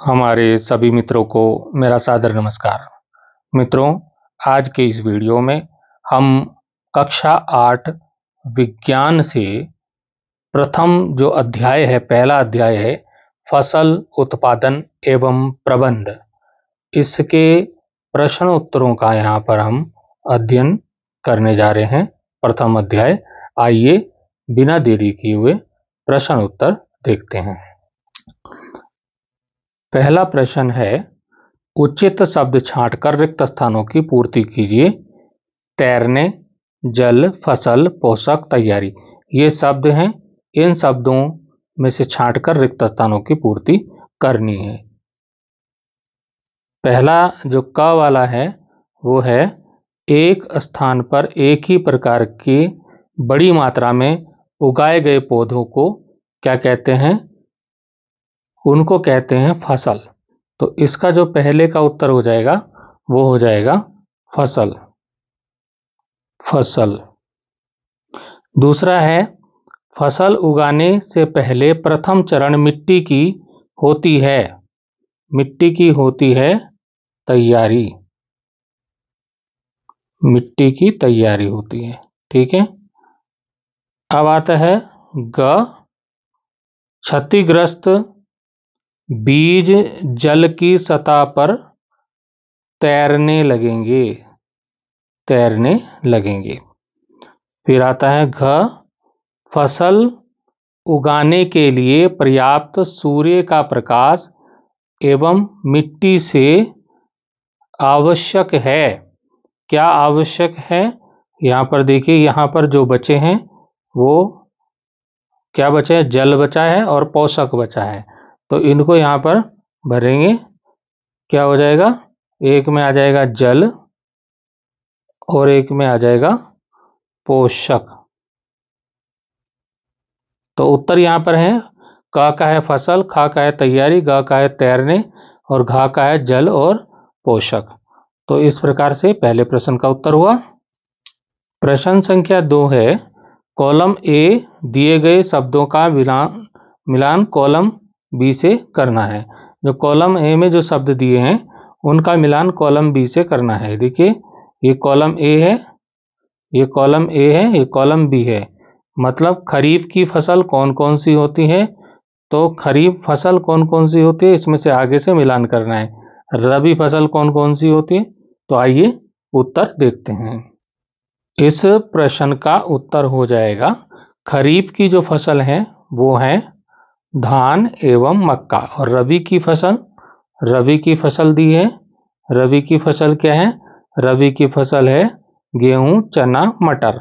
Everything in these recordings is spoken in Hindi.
हमारे सभी मित्रों को मेरा सादर नमस्कार। मित्रों, आज के इस वीडियो में हम कक्षा 8 विज्ञान से प्रथम जो अध्याय है, पहला अध्याय है फसल उत्पादन एवं प्रबंध, इसके प्रश्न उत्तरों का यहाँ पर हम अध्ययन करने जा रहे हैं। प्रथम अध्याय, आइए बिना देरी किए हुए प्रश्न उत्तर देखते हैं। पहला प्रश्न है, उचित शब्द छांटकर रिक्त स्थानों की पूर्ति कीजिए। तैरने, जल, फसल, पोषक, तैयारी, ये शब्द हैं। इन शब्दों में से छांटकर रिक्त स्थानों की पूर्ति करनी है। पहला जो क वाला है वो है, एक स्थान पर एक ही प्रकार की बड़ी मात्रा में उगाए गए पौधों को क्या कहते हैं? उनको कहते हैं फसल। तो इसका जो पहले का उत्तर हो जाएगा वो हो जाएगा फसल। फसल। दूसरा है, फसल उगाने से पहले प्रथम चरण मिट्टी की होती है। मिट्टी की होती है तैयारी। मिट्टी की तैयारी होती है। ठीक है। अब आता है ग, क्षतिग्रस्त बीज जल की सतह पर तैरने लगेंगे। तैरने लगेंगे। फिर आता है घ, फसल उगाने के लिए पर्याप्त सूर्य का प्रकाश एवं मिट्टी से आवश्यक है। क्या आवश्यक है? यहाँ पर देखिए, यहाँ पर जो बचे हैं वो क्या बचा है? जल बचा है और पोषक बचा है। तो इनको यहाँ पर भरेंगे, क्या हो जाएगा? एक में आ जाएगा जल और एक में आ जाएगा पोषक। तो उत्तर यहाँ पर है, क का है फसल, ख का है तैयारी, ग का है तैरने और घ का है जल और पोषक। तो इस प्रकार से पहले प्रश्न का उत्तर हुआ। प्रश्न संख्या 2 है, कॉलम ए दिए गए शब्दों का मिलान कॉलम बी से करना है। जो कॉलम ए में जो शब्द दिए हैं उनका मिलान कॉलम बी से करना है। देखिए, ये कॉलम ए है, ये कॉलम ए है, ये कॉलम बी है। मतलब खरीफ की फसल कौन कौन सी होती है? तो खरीफ फसल कौन कौन सी होती है, इसमें से आगे से मिलान करना है। रबी फसल कौन कौन सी होती है? तो आइए उत्तर देखते हैं। इस प्रश्न का उत्तर हो जाएगा, खरीफ की जो फसल है वो है धान एवं मक्का। और रबी की फसल दी है। रबी की फसल क्या है? रबी की फसल है गेहूं, चना, मटर।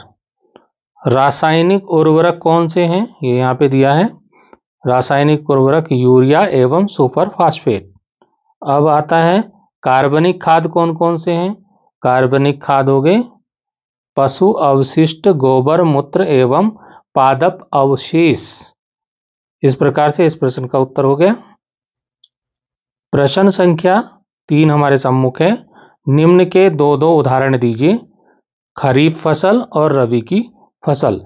रासायनिक उर्वरक कौन से हैं? ये यहाँ पे दिया है। रासायनिक उर्वरक यूरिया एवं सुपर फास्फेट। अब आता है कार्बनिक खाद कौन कौन से हैं? कार्बनिक खाद हो गए पशु अवशिष्ट, गोबर, मूत्र एवं पादप अवशेष। इस प्रकार से इस प्रश्न का उत्तर हो गया। प्रश्न संख्या 3 हमारे सम्मुख है, निम्न के दो उदाहरण दीजिए, खरीफ फसल और रबी की फसल।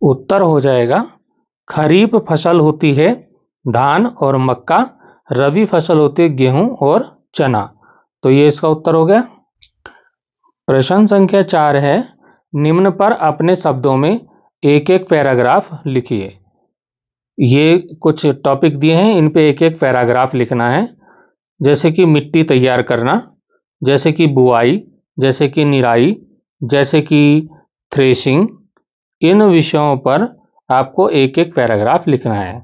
उत्तर हो जाएगा, खरीफ फसल होती है धान और मक्का, रबी फसल होती है गेहूं और चना। तो ये इसका उत्तर हो गया। प्रश्न संख्या 4 है, निम्न पर अपने शब्दों में एक एक पैराग्राफ लिखिए। ये कुछ टॉपिक दिए हैं, इन पे एक एक पैराग्राफ लिखना है। जैसे कि मिट्टी तैयार करना, जैसे कि बुआई, जैसे कि निराई, जैसे कि थ्रेशिंग। इन विषयों पर आपको एक एक पैराग्राफ लिखना है।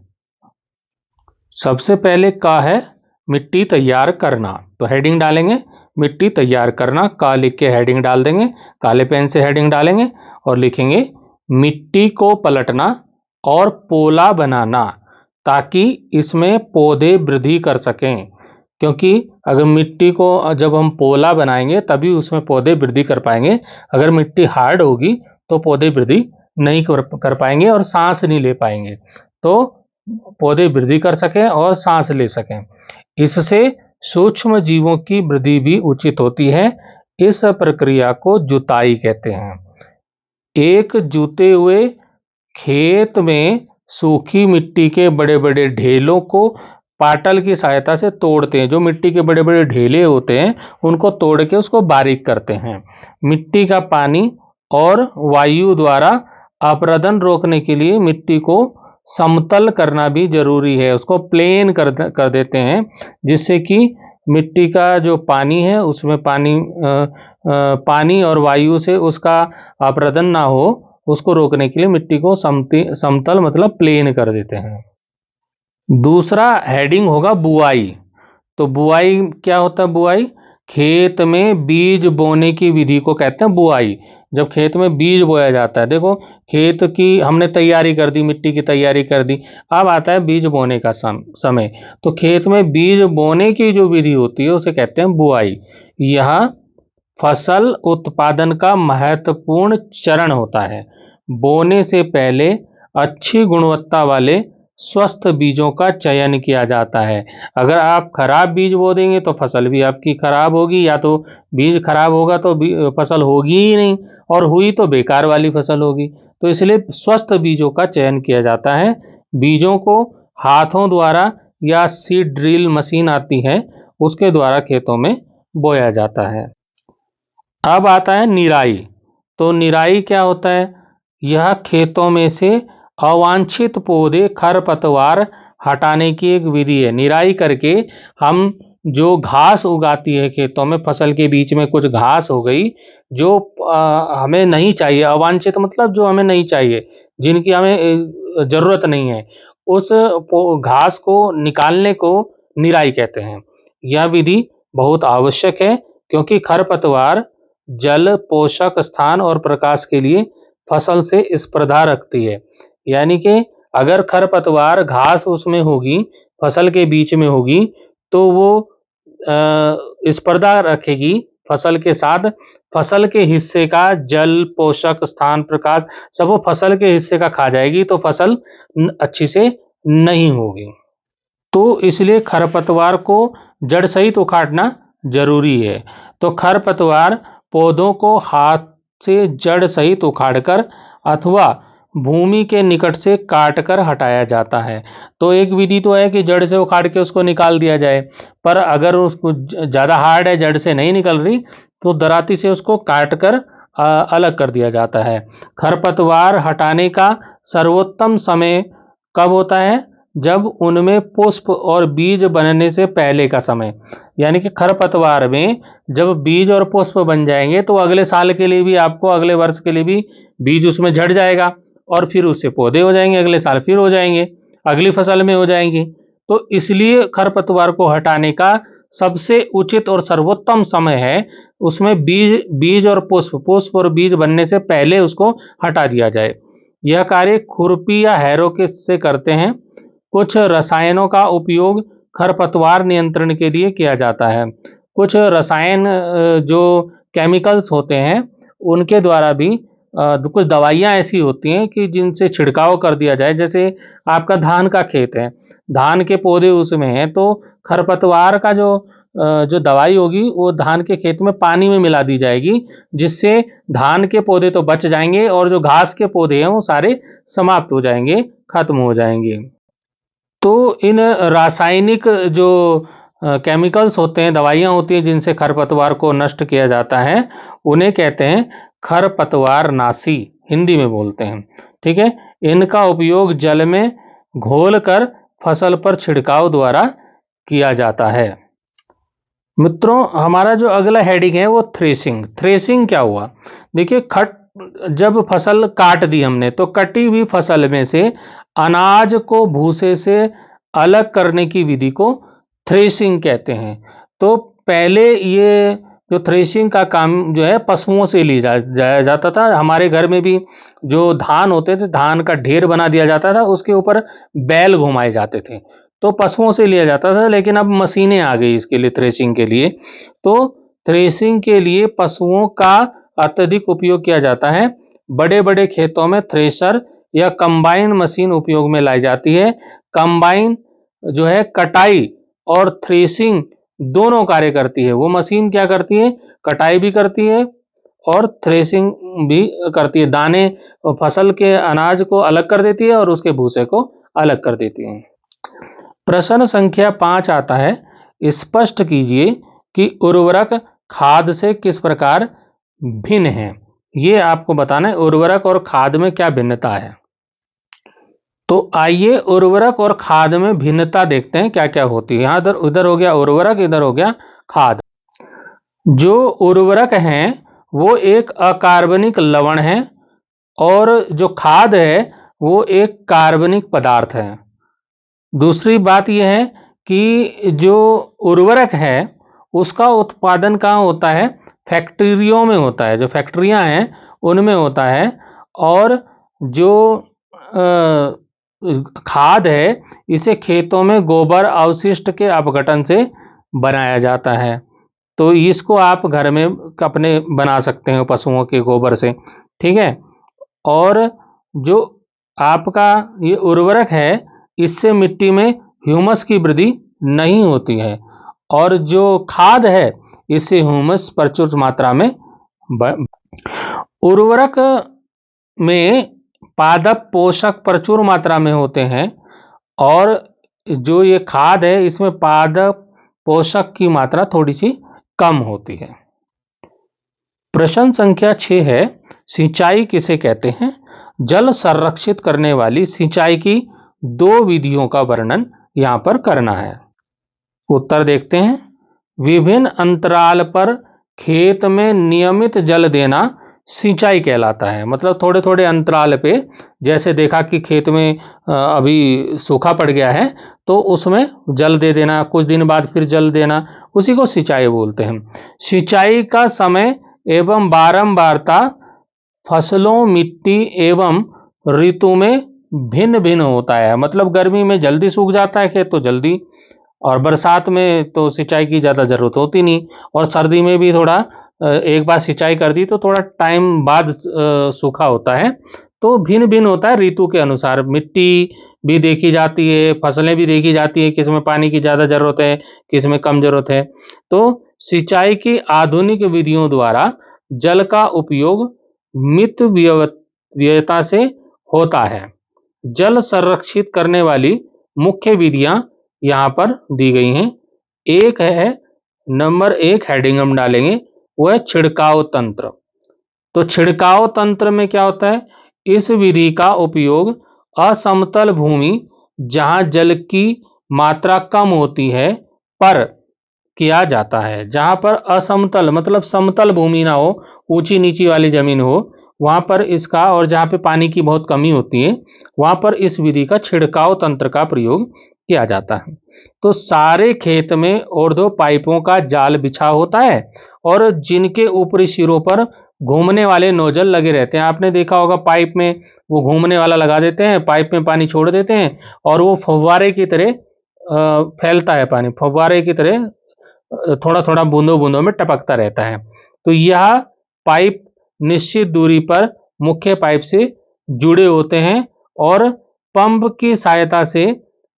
सबसे पहले का है मिट्टी तैयार करना, तो हेडिंग डालेंगे मिट्टी तैयार करना, का लिख के हेडिंग डाल देंगे, काले पेन से हेडिंग डालेंगे और लिखेंगे मिट्टी को पलटना और पोला बनाना, ताकि इसमें पौधे वृद्धि कर सकें। क्योंकि अगर मिट्टी को जब हम पोला बनाएंगे तभी उसमें पौधे वृद्धि कर पाएंगे। अगर मिट्टी हार्ड होगी तो पौधे वृद्धि नहीं कर पाएंगे और सांस नहीं ले पाएंगे। तो पौधे वृद्धि कर सकें और सांस ले सकें, इससे सूक्ष्म जीवों की वृद्धि भी उचित होती है। इस प्रक्रिया को जुताई कहते हैं। एक जुते हुए खेत में सूखी मिट्टी के बड़े बड़े ढेलों को पाटल की सहायता से तोड़ते हैं। जो मिट्टी के बड़े बड़े ढेले होते हैं उनको तोड़ के उसको बारीक करते हैं। मिट्टी का पानी और वायु द्वारा अपरदन रोकने के लिए मिट्टी को समतल करना भी जरूरी है, उसको प्लेन कर देते हैं, जिससे कि मिट्टी का जो पानी है उसमें पानी और वायु से उसका अपरदन ना हो, उसको रोकने के लिए मिट्टी को समतल मतलब प्लेन कर देते हैं। दूसरा हेडिंग होगा बुआई। तो बुआई क्या होता है? बुआई खेत में बीज बोने की विधि को कहते हैं बुआई। जब खेत में बीज बोया जाता है, देखो खेत की हमने तैयारी कर दी, मिट्टी की तैयारी कर दी, अब आता है बीज बोने का समय। तो खेत में बीज बोने की जो विधि होती है उसे कहते हैं बुआई। यह फसल उत्पादन का महत्वपूर्ण चरण होता है। बोने से पहले अच्छी गुणवत्ता वाले स्वस्थ बीजों का चयन किया जाता है। अगर आप खराब बीज बो देंगे तो फसल भी आपकी खराब होगी, या तो बीज खराब होगा तो फसल होगी ही नहीं, और हुई तो बेकार वाली फसल होगी। तो इसलिए स्वस्थ बीजों का चयन किया जाता है। बीजों को हाथों द्वारा या सीड ड्रिल मशीन आती है उसके द्वारा खेतों में बोया जाता है। अब आता है निराई। तो निराई क्या होता है? यह खेतों में से अवांछित पौधे खरपतवार हटाने की एक विधि है। निराई करके हम जो घास उगाती है खेतों में, फसल के बीच में कुछ घास हो गई जो हमें नहीं चाहिए, अवांछित मतलब जो हमें नहीं चाहिए, जिनकी हमें जरूरत नहीं है, उस घास को निकालने को निराई कहते हैं। यह विधि बहुत आवश्यक है क्योंकि खरपतवार जल, पोषक स्थान और प्रकाश के लिए फसल से स्पर्धा रखती है। यानी कि अगर खरपतवार घास उसमें होगी, फसल के बीच में होगी, तो वो स्पर्धा रखेगी फसल के साथ। फसल के हिस्से का जल, पोषक स्थान, प्रकाश सब वो फसल के हिस्से का खा जाएगी, तो फसल अच्छी से नहीं होगी। तो इसलिए खरपतवार को जड़ सहित उखाड़ना जरूरी है। तो खरपतवार पौधों को हाथ से जड़ सहित उखाड़कर अथवा भूमि के निकट से काटकर हटाया जाता है। तो एक विधि तो है कि जड़ से उखाड़ के उसको निकाल दिया जाए, पर अगर उसको ज़्यादा हार्ड है, जड़ से नहीं निकल रही, तो दराती से उसको काटकर अलग कर दिया जाता है। खरपतवार हटाने का सर्वोत्तम समय कब होता है? जब उनमें पुष्प और बीज बनने से पहले का समय। यानी कि खरपतवार में जब बीज और पुष्प बन जाएंगे तो अगले साल के लिए भी, आपको अगले वर्ष के लिए भी बीज उसमें झड़ जाएगा, और फिर उससे पौधे हो जाएंगे, अगले साल फिर हो जाएंगे, अगली फसल में हो जाएंगी। तो इसलिए खरपतवार को हटाने का सबसे उचित और सर्वोत्तम समय है उसमें बीज और पुष्प और बीज बनने से पहले उसको हटा दिया जाए। यह कार्य खुरपी या हैरो के से करते हैं। कुछ रसायनों का उपयोग खरपतवार नियंत्रण के लिए किया जाता है। कुछ रसायन जो केमिकल्स होते हैं उनके द्वारा भी कुछ दवाइयाँ ऐसी होती हैं कि जिनसे छिड़काव कर दिया जाए। जैसे आपका धान का खेत है, धान के पौधे उसमें हैं, तो खरपतवार का जो दवाई होगी वो धान के खेत में पानी में मिला दी जाएगी, जिससे धान के पौधे तो बच जाएंगे और जो घास के पौधे हैं वो सारे समाप्त हो जाएंगे, खत्म हो जाएंगे। तो इन रासायनिक जो केमिकल्स होते हैं, दवाइयाँ होती हैं जिनसे खरपतवार को नष्ट किया जाता है, उन्हें कहते हैं खरपतवार नाशी, हिंदी में बोलते हैं। ठीक है, इनका उपयोग जल में घोलकर फसल पर छिड़काव द्वारा किया जाता है। मित्रों, हमारा जो अगला हेडिंग है वो थ्रेसिंग। थ्रेसिंग क्या हुआ? देखिए, जब फसल काट दी हमने, तो कटी हुई फसल में से अनाज को भूसे से अलग करने की विधि को थ्रेसिंग कहते हैं। तो पहले ये जो थ्रेसिंग का काम जो है पशुओं से जाया जाता था। हमारे घर में भी जो धान होते थे, धान का ढेर बना दिया जाता था, उसके ऊपर बैल घुमाए जाते थे, तो पशुओं से लिया जाता था। लेकिन अब मशीनें आ गई इसके लिए, थ्रेसिंग के लिए। तो थ्रेसिंग के लिए पशुओं का अत्यधिक उपयोग किया जाता है। बड़े बड़े खेतों में थ्रेशर या कंबाइन मशीन उपयोग में लाई जाती है। कंबाइन जो है कटाई और थ्रेसिंग दोनों कार्य करती है। वो मशीन क्या करती है? कटाई भी करती है और थ्रेसिंग भी करती है। दाने फसल के अनाज को अलग कर देती है और उसके भूसे को अलग कर देती है। प्रश्न संख्या 5 आता है, स्पष्ट कीजिए कि उर्वरक खाद से किस प्रकार भिन्न है। ये आपको बताना है उर्वरक और खाद में क्या भिन्नता है। तो आइए उर्वरक और खाद में भिन्नता देखते हैं क्या क्या होती है। यहाँ उधर हो गया उर्वरक, इधर हो गया खाद। जो उर्वरक हैं वो एक अकार्बनिक लवण है और जो खाद है वो एक कार्बनिक पदार्थ है। दूसरी बात यह है कि जो उर्वरक है उसका उत्पादन कहाँ होता है, फैक्ट्रियों में होता है, जो फैक्ट्रियां हैं उनमें होता है। और जो खाद है इसे खेतों में गोबर अवशिष्ट के अपघटन से बनाया जाता है। तो इसको आप घर में अपने बना सकते हैं पशुओं के गोबर से, ठीक है। और जो आपका ये उर्वरक है इससे मिट्टी में ह्यूमस की वृद्धि नहीं होती है और जो खाद है इससे ह्यूमस प्रचुर मात्रा में उर्वरक में पादप पोषक प्रचुर मात्रा में होते हैं और जो ये खाद है इसमें पादप पोषक की मात्रा थोड़ी सी कम होती है। प्रश्न संख्या 6 है, सिंचाई किसे कहते हैं। जल संरक्षित करने वाली सिंचाई की 2 विधियों का वर्णन यहां पर करना है। उत्तर देखते हैं। विभिन्न अंतराल पर खेत में नियमित जल देना सिंचाई कहलाता है। मतलब थोड़े थोड़े अंतराल पे, जैसे देखा कि खेत में अभी सूखा पड़ गया है तो उसमें जल दे देना, कुछ दिन बाद फिर जल देना, उसी को सिंचाई बोलते हैं। सिंचाई का समय एवं बारंबारता फसलों, मिट्टी एवं ऋतु में भिन्न भिन्न होता है। मतलब गर्मी में जल्दी सूख जाता है खेत तो जल्दी, और बरसात में तो सिंचाई की ज़्यादा ज़रूरत होती नहीं, और सर्दी में भी थोड़ा एक बार सिंचाई कर दी तो थोड़ा टाइम बाद सूखा होता है। तो भिन्न भिन्न होता है ऋतु के अनुसार। मिट्टी भी देखी जाती है, फसलें भी देखी जाती है, किस में पानी की ज़्यादा ज़रूरत है, किस में कम ज़रूरत है। तो सिंचाई की आधुनिक विधियों द्वारा जल का उपयोग मित व्ययता से होता है। जल संरक्षित करने वाली मुख्य विधियां यहां पर दी गई हैं। एक है, नंबर 1 हेडिंग हम डालेंगे, वो है छिड़काव तंत्र। तो छिड़काव तंत्र में क्या होता है, इस विधि का उपयोग असमतल भूमि जहां जल की मात्रा कम होती है पर किया जाता है। जहां पर असमतल मतलब समतल भूमि ना हो, ऊंची नीची वाली जमीन हो, वहां पर इसका, और जहां पे पानी की बहुत कमी होती है वहां पर इस विधि का छिड़काव तंत्र का प्रयोग किया जाता है। तो सारे खेत में ओर्धो पाइपों का जाल बिछा होता है और जिनके ऊपरी सिरों पर घूमने वाले नोजल लगे रहते हैं। आपने देखा होगा पाइप में वो घूमने वाला लगा देते हैं, पाइप में पानी छोड़ देते हैं और वो फव्वारे की तरह फैलता है, पानी फव्वारे की तरह थोड़ा थोड़ा बूंदों बूंदों में टपकता रहता है। तो यह पाइप निश्चित दूरी पर मुख्य पाइप से जुड़े होते हैं और पंप की सहायता से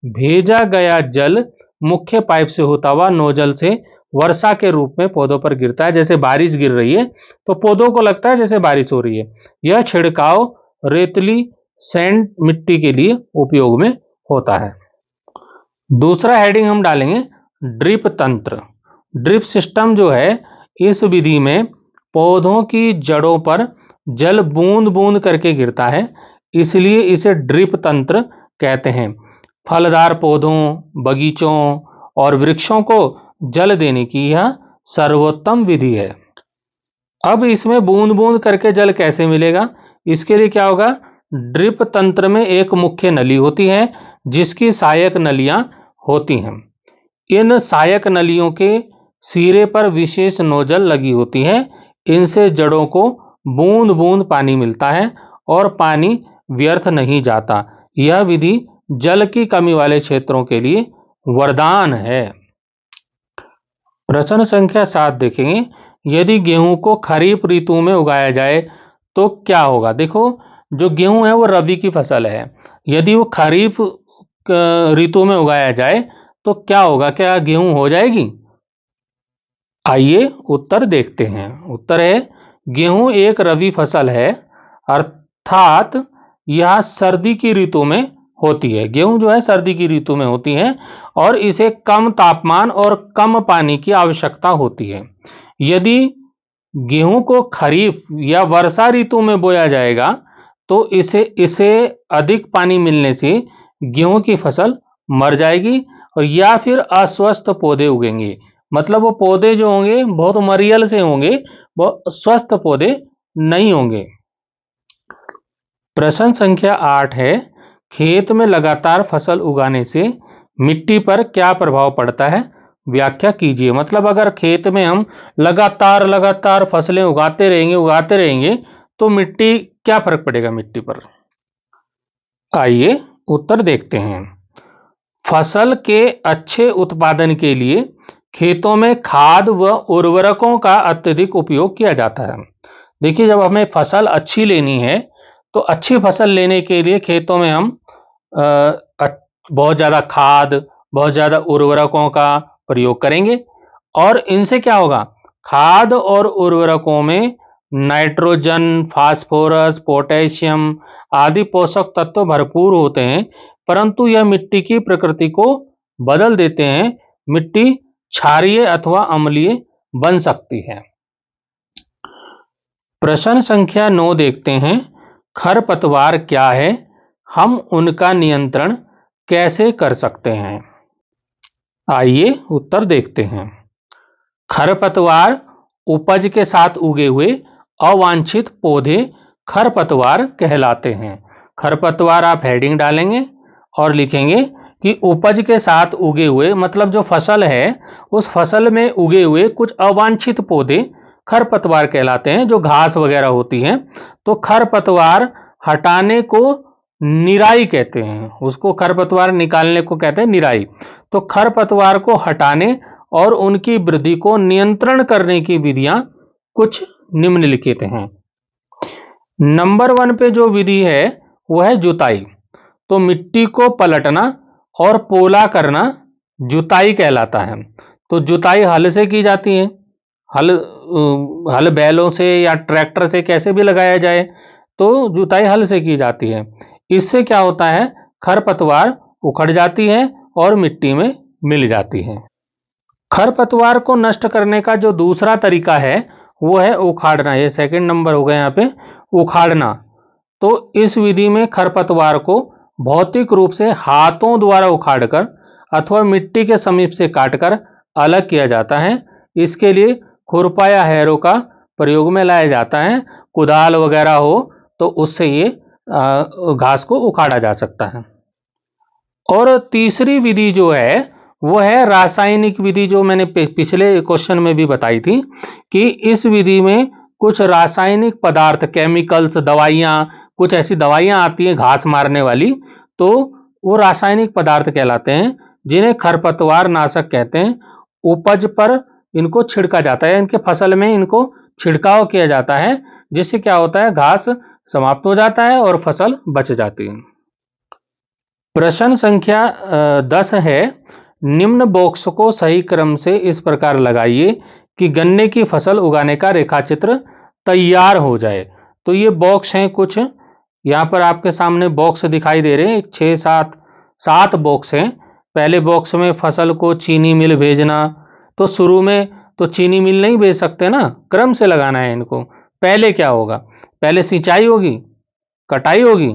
भेजा गया जल मुख्य पाइप से होता हुआ नोजल से वर्षा के रूप में पौधों पर गिरता है। जैसे बारिश गिर रही है तो पौधों को लगता है जैसे बारिश हो रही है। यह छिड़काव रेतली सैंड मिट्टी के लिए उपयोग में होता है। दूसरा हेडिंग हम डालेंगे ड्रिप तंत्र। ड्रिप सिस्टम जो है, इस विधि में पौधों की जड़ों पर जल बूंद बूंद करके गिरता है, इसलिए इसे ड्रिप तंत्र कहते हैं। फलदार पौधों, बगीचों और वृक्षों को जल देने की यह सर्वोत्तम विधि है। अब इसमें बूंद बूंद करके जल कैसे मिलेगा, इसके लिए क्या होगा, ड्रिप तंत्र में एक मुख्य नली होती है जिसकी सहायक नलियां होती हैं। इन सहायक नलियों के सिरे पर विशेष नोजल लगी होती है। इनसे जड़ों को बूंद बूंद पानी मिलता है और पानी व्यर्थ नहीं जाता। यह विधि जल की कमी वाले क्षेत्रों के लिए वरदान है। प्रश्न संख्या 7 देखेंगे, यदि गेहूं को खरीफ ऋतु में उगाया जाए तो क्या होगा। देखो, जो गेहूं है वो रबी की फसल है, यदि वो खरीफ ऋतु में उगाया जाए तो क्या होगा, क्या गेहूं हो जाएगी। आइए उत्तर देखते हैं। उत्तर है, गेहूं एक रबी फसल है, अर्थात यह सर्दी की ऋतु में होती है। गेहूं जो है सर्दी की ऋतु में होती है और इसे कम तापमान और कम पानी की आवश्यकता होती है। यदि गेहूं को खरीफ या वर्षा ऋतु में बोया जाएगा तो इसे इसे अधिक पानी मिलने से गेहूं की फसल मर जाएगी और या फिर अस्वस्थ पौधे उगेंगे। मतलब वो पौधे जो होंगे बहुत मरियल से होंगे, वो स्वस्थ पौधे नहीं होंगे। प्रश्न संख्या 8 है, खेत में लगातार फसल उगाने से मिट्टी पर क्या प्रभाव पड़ता है, व्याख्या कीजिए। मतलब अगर खेत में हम लगातार फसलें उगाते रहेंगे तो मिट्टी क्या फर्क पड़ेगा मिट्टी पर। आइए उत्तर देखते हैं। फसल के अच्छे उत्पादन के लिए खेतों में खाद व उर्वरकों का अत्यधिक उपयोग किया जाता है। देखिए, जब हमें फसल अच्छी लेनी है तो अच्छी फसल लेने के लिए खेतों में हम बहुत ज़्यादा खाद, बहुत ज़्यादा उर्वरकों का प्रयोग करेंगे और इनसे क्या होगा, खाद और उर्वरकों में नाइट्रोजन, फास्फोरस, पोटेशियम आदि पोषक तत्व भरपूर होते हैं, परंतु यह मिट्टी की प्रकृति को बदल देते हैं। मिट्टी क्षारीय अथवा अम्लीय बन सकती है। प्रश्न संख्या 9 देखते हैं, खरपतवार क्या है, हम उनका नियंत्रण कैसे कर सकते हैं। आइए उत्तर देखते हैं। खरपतवार उपज के साथ उगे हुए अवांछित पौधे खरपतवार कहलाते हैं। खरपतवार आप हेडिंग डालेंगे और लिखेंगे कि उपज के साथ उगे हुए, मतलब जो फसल है उस फसल में उगे हुए कुछ अवांछित पौधे खरपतवार कहलाते हैं, जो घास वगैरह होती है। तो खरपतवार हटाने को निराई कहते हैं, उसको खरपतवार निकालने को कहते हैं निराई। तो खरपतवार को हटाने और उनकी वृद्धि को नियंत्रण करने की विधियां कुछ निम्नलिखित हैं। नंबर 1 पे जो विधि है वह है जुताई। तो मिट्टी को पलटना और पोला करना जुताई कहलाता है। तो जुताई हल से की जाती है, हल बैलों से या ट्रैक्टर से कैसे भी लगाया जाए, तो जुताई हल से की जाती है। इससे क्या होता है, खरपतवार उखड़ जाती है और मिट्टी में मिल जाती है। खरपतवार को नष्ट करने का जो दूसरा तरीका है वो है उखाड़ना। ये सेकंड नंबर हो गया यहाँ पे, उखाड़ना। तो इस विधि में खरपतवार को भौतिक रूप से हाथों द्वारा उखाड़कर अथवा मिट्टी के समीप से काटकर अलग किया जाता है। इसके लिए खुरपा या हैरो का प्रयोग में लाया जाता है। कुदाल वगैरह हो तो उससे ये घास को उखाड़ा जा सकता है। और तीसरी विधि जो है वो है रासायनिक विधि, जो मैंने पिछले क्वेश्चन में भी बताई थी कि इस विधि में कुछ रासायनिक पदार्थ, केमिकल्स, दवाइयाँ, कुछ ऐसी दवाइयाँ आती हैं घास मारने वाली, तो वो रासायनिक पदार्थ कहलाते हैं, जिन्हें खरपतवार नाशक कहते हैं। उपज पर इनको छिड़का जाता है, इनके फसल में इनको छिड़काव किया जाता है, जिससे क्या होता है, घास समाप्त हो जाता है और फसल बच जाती है। प्रश्न संख्या 10 है, निम्न बॉक्स को सही क्रम से इस प्रकार लगाइए कि गन्ने की फसल उगाने का रेखाचित्र तैयार हो जाए। तो ये बॉक्स हैं कुछ, यहाँ पर आपके सामने बॉक्स दिखाई दे रहे हैं, 6-7 बॉक्स हैं। पहले बॉक्स में फसल को चीनी मिल भेजना, तो शुरू में तो चीनी मिल नहीं भेज सकते ना, क्रम से लगाना है इनको। पहले क्या होगा, पहले सिंचाई होगी, कटाई होगी,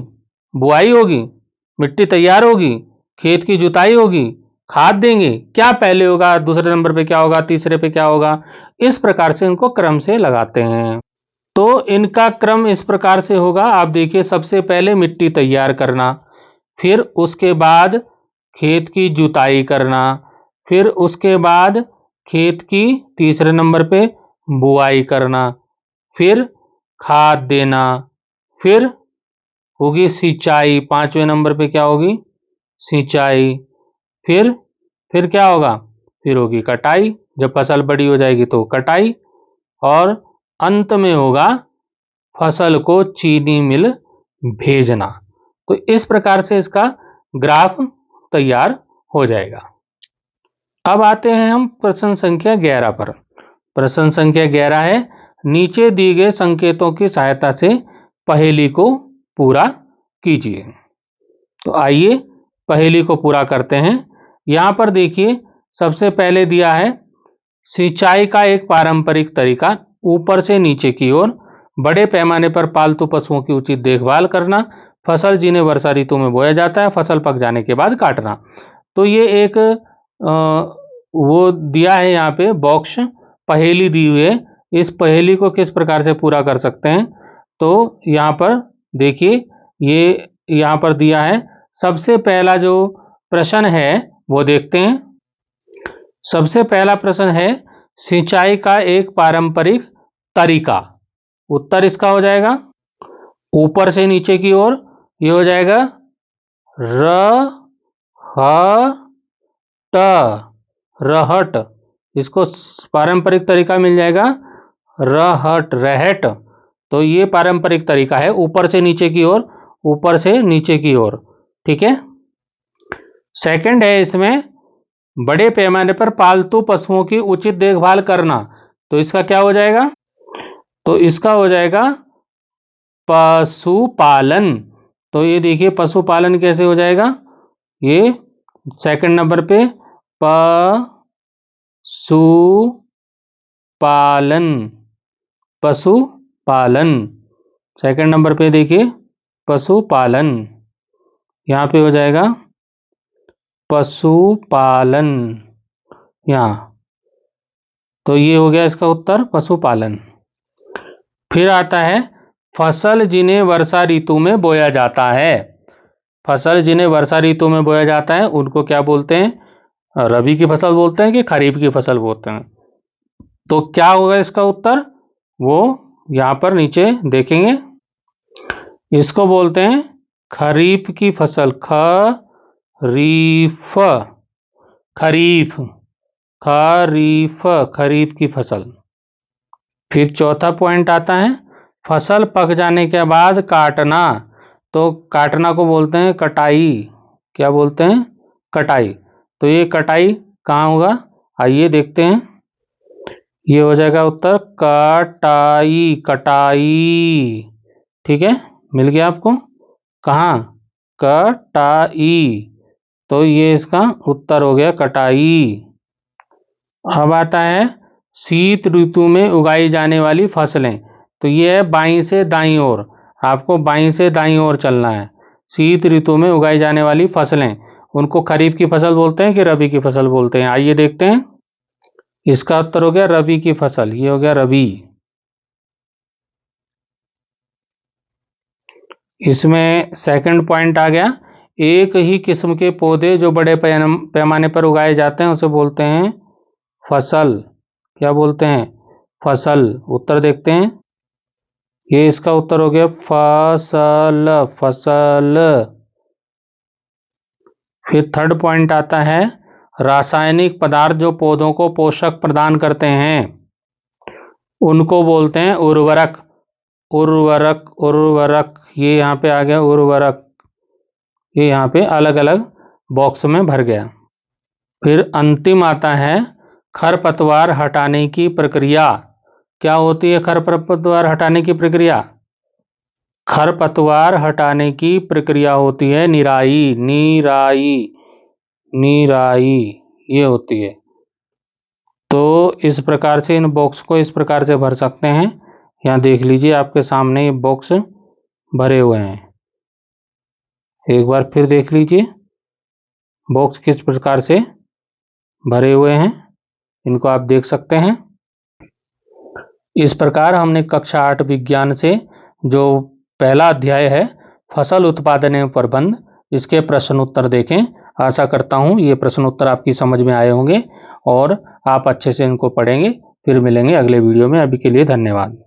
बुआई होगी, मिट्टी तैयार होगी, खेत की जुताई होगी, खाद देंगे, क्या पहले होगा, दूसरे नंबर पे क्या होगा, तीसरे पे क्या होगा, इस प्रकार से इनको क्रम से लगाते हैं। तो इनका क्रम इस प्रकार से होगा, आप देखिए, सबसे पहले मिट्टी तैयार करना, फिर उसके बाद खेत की जुताई करना, फिर उसके बाद खेत की तीसरे नंबर पे बुआई करना, फिर खाद देना, फिर होगी सिंचाई, 5वें नंबर पे क्या होगी, सिंचाई, फिर क्या होगा, फिर होगी कटाई, जब फसल बड़ी हो जाएगी तो कटाई, और अंत में होगा फसल को चीनी मिल भेजना। तो इस प्रकार से इसका ग्राफ तैयार हो जाएगा। अब आते हैं हम प्रश्न संख्या 11 पर। प्रश्न संख्या 11 है, नीचे दिए गए संकेतों की सहायता से पहेली को पूरा कीजिए। तो आइए पहेली को पूरा करते हैं। यहां पर देखिए सबसे पहले दिया है सिंचाई का एक पारंपरिक तरीका, ऊपर से नीचे की ओर, बड़े पैमाने पर पालतू पशुओं की उचित देखभाल करना, फसल जिन्हें वर्षा ऋतु में बोया जाता है, फसल पक जाने के बाद काटना। तो ये एक वो दिया है यहाँ पे बॉक्स, पहेली दी हुई है। इस पहेली को किस प्रकार से पूरा कर सकते हैं, तो यहाँ पर देखिए ये यहाँ पर दिया है। सबसे पहला जो प्रश्न है वो देखते हैं। सबसे पहला प्रश्न है सिंचाई का एक पारंपरिक तरीका। उत्तर इसका हो जाएगा ऊपर से नीचे की ओर, ये हो जाएगा रहट। इसको पारंपरिक तरीका मिल जाएगा रहट। तो ये पारंपरिक तरीका है, ऊपर से नीचे की ओर, ऊपर से नीचे की ओर। ठीक है। सेकंड है इसमें बड़े पैमाने पर पालतू पशुओं की उचित देखभाल करना। तो इसका क्या हो जाएगा, तो इसका हो जाएगा पशुपालन। तो ये देखिए पशुपालन कैसे हो जाएगा, ये सेकंड नंबर पे पशुपालन, पशुपालन सेकंड नंबर पे देखिए पशुपालन, यहां पे हो जाएगा पशुपालन यहां। तो ये हो गया इसका उत्तर पशुपालन। फिर आता है फसल जिन्हें वर्षा ऋतु में बोया जाता है। फसल जिन्हें वर्षा ऋतु में बोया जाता है उनको क्या बोलते हैं, रबी की फसल बोलते हैं कि खरीफ की फसल बोलते हैं। तो क्या होगा इसका उत्तर, वो यहां पर नीचे देखेंगे। इसको बोलते हैं खरीफ की फसल, खरीफ, खरीफ, खरीफ, खरीफ की फसल। फिर चौथा पॉइंट आता है फसल पक जाने के बाद काटना। तो काटना को बोलते हैं कटाई। क्या बोलते हैं, कटाई। तो ये कटाई कहाँ होगा, आइए देखते हैं। ये हो जाएगा उत्तर कटाई, कटाई। ठीक है, मिल गया आपको, कहाँ, कटाई। तो ये इसका उत्तर हो गया कटाई। अब आता है शीत ऋतु में उगाई जाने वाली फसलें। तो ये है बाईं से दाईं ओर, आपको बाईं से दाईं ओर चलना है। शीत ऋतु में उगाई जाने वाली फसलें, उनको खरीफ की फसल बोलते हैं कि रबी की फसल बोलते हैं, आइए देखते हैं। इसका उत्तर हो गया रबी की फसल, ये हो गया रबी। इसमें सेकंड पॉइंट आ गया एक ही किस्म के पौधे जो बड़े पैमाने पर उगाए जाते हैं उसे बोलते हैं फसल। क्या बोलते हैं, फसल। उत्तर देखते हैं, ये इसका उत्तर हो गया फसल, फसल। फिर थर्ड पॉइंट आता है रासायनिक पदार्थ जो पौधों को पोषक प्रदान करते हैं उनको बोलते हैं उर्वरक, उर्वरक, उर्वरक। ये यहाँ पे आ गया उर्वरक, ये यहाँ पे अलग अलग बॉक्स में भर गया। फिर अंतिम आता है खरपतवार हटाने की प्रक्रिया। क्या होती है खरपतवार हटाने की प्रक्रिया, खरपतवार हटाने की प्रक्रिया होती है निराई, निराई, निराई, ये होती है। तो इस प्रकार से इन बॉक्स को इस प्रकार से भर सकते हैं। यहाँ देख लीजिए आपके सामने ये बॉक्स भरे हुए हैं। एक बार फिर देख लीजिए बॉक्स किस प्रकार से भरे हुए हैं, इनको आप देख सकते हैं। इस प्रकार हमने कक्षा 8 विज्ञान से जो पहला अध्याय है फसल उत्पादन एवं प्रबंध, इसके प्रश्न उत्तर देखें। आशा करता हूं ये प्रश्न उत्तर आपकी समझ में आए होंगे और आप अच्छे से इनको पढ़ेंगे। फिर मिलेंगे अगले वीडियो में, अभी के लिए धन्यवाद।